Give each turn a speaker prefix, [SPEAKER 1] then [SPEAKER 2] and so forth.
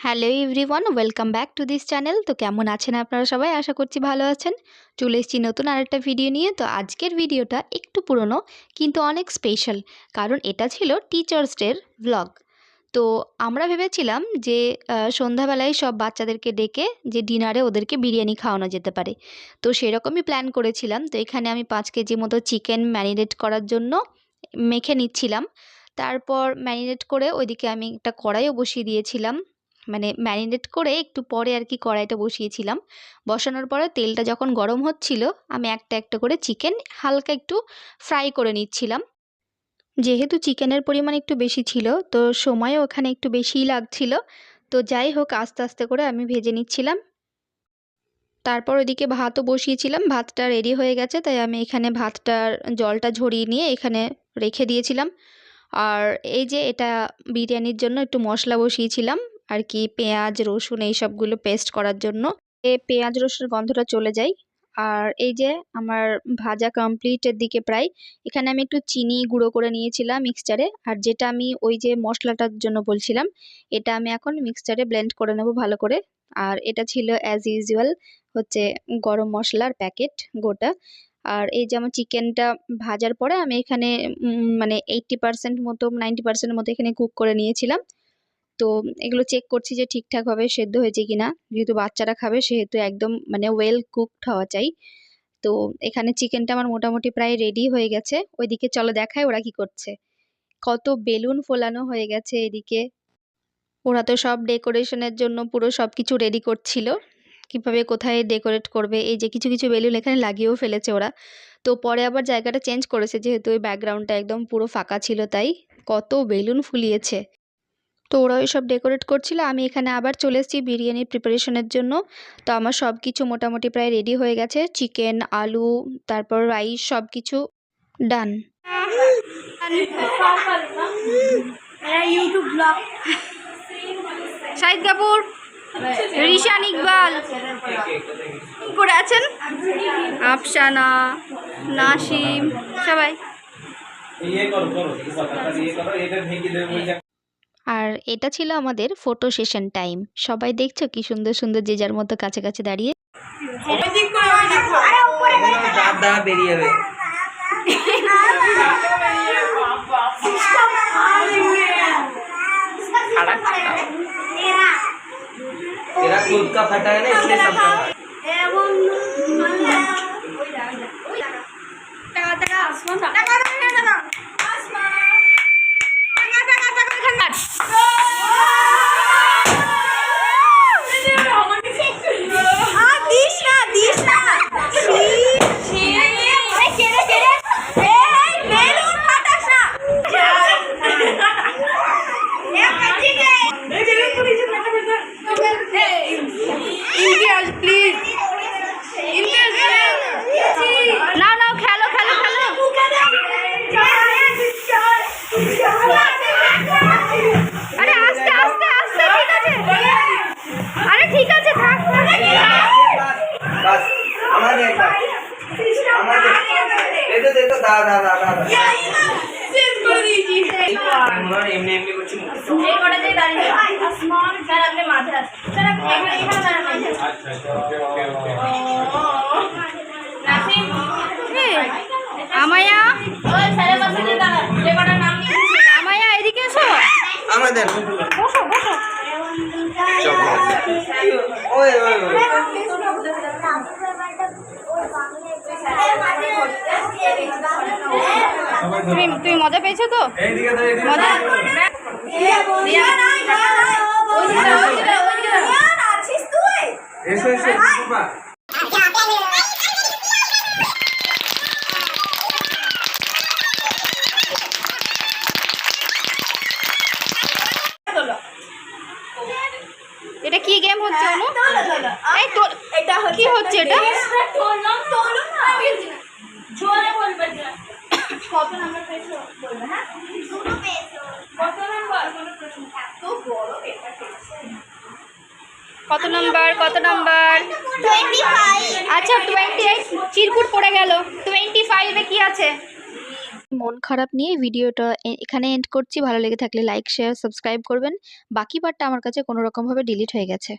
[SPEAKER 1] Hello everyone, welcome back to this channel. তো কেমন আছেন আপনারা সবাই? আশা করছি ভালো আছেন। চলে এসেছি নতুন আরেকটা ভিডিও নিয়ে। তো আজকের ভিডিওটা একটু পুরনো কিন্তু অনেক স্পেশাল, কারণ এটা ছিল টিচার্স ডের ব্লগ। তো আমরা ভেবেছিলাম যে সন্ধ্যাবেলায় সব বাচ্চাদেরকে ডেকে যে ডিনারে ওদেরকে বিরিয়ানি খাওয়ানো যেতে পারে। তো সেরকমই প্ল্যান করেছিলাম। তো এখানে আমি 5 কেজি মতো চিকেন ম্যারিনেট করার জন্য মেখে নিচ্ছিলাম। তারপর ম্যারিনেট করে ওইদিকে আমি একটা কড়াইও বসিয়ে দিয়েছিলাম। মানে ম্যারিনেট করে একটু পরে আর কি কড়াইটা বসিয়েছিলাম। বসানোর পরে তেলটা যখন গরম হচ্ছিল, আমি একটা একটা করে চিকেন হালকা একটু ফ্রাই করে নিচ্ছিলাম। যেহেতু চিকেনের পরিমাণ একটু বেশি ছিল, তো সময়ও ওখানে একটু বেশিই লাগছিল। তো যাই হোক, আস্তে আস্তে করে আমি ভেজে নিচ্ছিলাম। তারপর ওইদিকে ভাতও বসিয়েছিলাম। ভাতটা রেডি হয়ে গেছে, তাই আমি এখানে ভাতটার জলটা ঝরিয়ে নিয়ে এখানে রেখে দিয়েছিলাম। আর এই যে এটা বিরিয়ানির জন্য একটু মশলা বসিয়েছিলাম আর কি, পেঁয়াজ রসুন এই সবগুলো পেস্ট করার জন্য, পেঁয়াজ রসুনের গন্ধটা চলে যায়। আর এই যে আমার ভাজা কমপ্লিটের দিকে প্রায়, এখানে আমি একটু চিনি গুঁড়ো করে নিয়েছিলাম মিক্সচারে। আর যেটা আমি ওই যে মশলাটার জন্য বলছিলাম, এটা আমি এখন মিক্সচারে ব্লেন্ড করে নেব ভালো করে। আর এটা ছিল অ্যাজ ইউজুয়াল হচ্ছে গরম মশলার প্যাকেট গোটা। আর এই যে আমার চিকেনটা ভাজার পরে আমি এখানে মানে 80% মতো 90% মতো এখানে কুক করে নিয়েছিলাম। তো এগুলো চেক করছি যে ঠিকঠাকভাবে সেদ্ধ হয়েছে কিনা, যেহেতু বাচ্চারা খাবে সেহেতু একদম মানে ওয়েল কুকড হওয়া চাই। তো এখানে চিকেনটা আমার মোটামুটি প্রায় রেডি হয়ে গেছে। ওইদিকে চলো দেখায় ওরা কি করছে। কত বেলুন ফোলানো হয়ে গেছে এদিকে। ওরা তো সব ডেকোরেশনের জন্য পুরো সবকিছু রেডি করছিল, কিভাবে কোথায় ডেকোরেট করবে। এই যে কিছু কিছু বেলুন এখানে লাগিয়েও ফেলেছে ওরা। তো পরে আবার জায়গাটা চেঞ্জ করেছে, যেহেতু ওই ব্যাকগ্রাউন্ডটা একদম পুরো ফাঁকা ছিল, তাই কত বেলুন ফুলিয়েছে। তো ওরা ওই সব ডেকোরেট করছিল, আমি এখানে আবার চলে এসেছি বিরিয়ানির প্রিপারেশনের জন্য। তো আমার সব কিছু মোটামুটি প্রায় রেডি হয়ে গেছে। চিকেন, আলু, তারপর রাইস সব কিছু ডান।
[SPEAKER 2] ইউটিউব ব্লগ
[SPEAKER 1] শাহিদ কাপুর, রিশান ইকবাল করে আছেন, আফসানা, নাসিম, সবাই। আর এটা ছিল আমাদের ফটো সেশন টাইম। সবাই দেখছো কি সুন্দর সুন্দর যে যার মতো কাছে কাছে দাঁড়িয়ে।
[SPEAKER 3] तेरा खुद का फटा है ना, इसलिए सब
[SPEAKER 1] নাও নাও, খেলো খেলো খেলো। আরে আস্তে আস্তে আস্তে, ঠিক আছে। আরে ঠিক আছে, থাক।
[SPEAKER 3] बस हमारे एक बार हमारे दे दो दा दा दा दा सिर्फ कर दीजिए हमारे एमने एमने कुछ एक बड़ा दे दांडी आसमान सर अपने माथे सर एक बार माथे अच्छा ओके ओके ओके नासिम
[SPEAKER 1] আমায়া,
[SPEAKER 2] ওই স্যারের পাশে যে দাঁড়া যে বড় নাম লিখেছে
[SPEAKER 1] আমায়া এদিকে এসো।
[SPEAKER 3] আমাদের
[SPEAKER 1] বসো বসো।
[SPEAKER 3] ওই ওই ওই
[SPEAKER 1] তুমি মজা পেয়েছো তো? মজা।
[SPEAKER 3] এসো এসো বাবা
[SPEAKER 1] এটা কি গেম হচ্ছে অনু? এই তো
[SPEAKER 2] এটা
[SPEAKER 1] কি হচ্ছে এটা?
[SPEAKER 2] তোললাম না জোরে বলবে কত নাম্বার পেয়েছো বলবে। হ্যাঁ দুটো পেয়েছো। কত নাম্বার? কোনো প্রশ্ন এত বড় এটা পেয়েছো।
[SPEAKER 1] কত নাম্বার? কত নাম্বার?
[SPEAKER 2] 25।
[SPEAKER 1] আচ্ছা 28। চিরকুট পড়ে গেল। 25 এ কি আছে? মন খারাপ নিয়ে ভিডিওটা এখানে এন্ড করছি। ভালো লেগে থাকলে লাইক শেয়ার সাবস্ক্রাইব করবেন। বাকি পার্টটা আমার কাছে কোনো রকমভাবে ডিলিট হয়ে গেছে।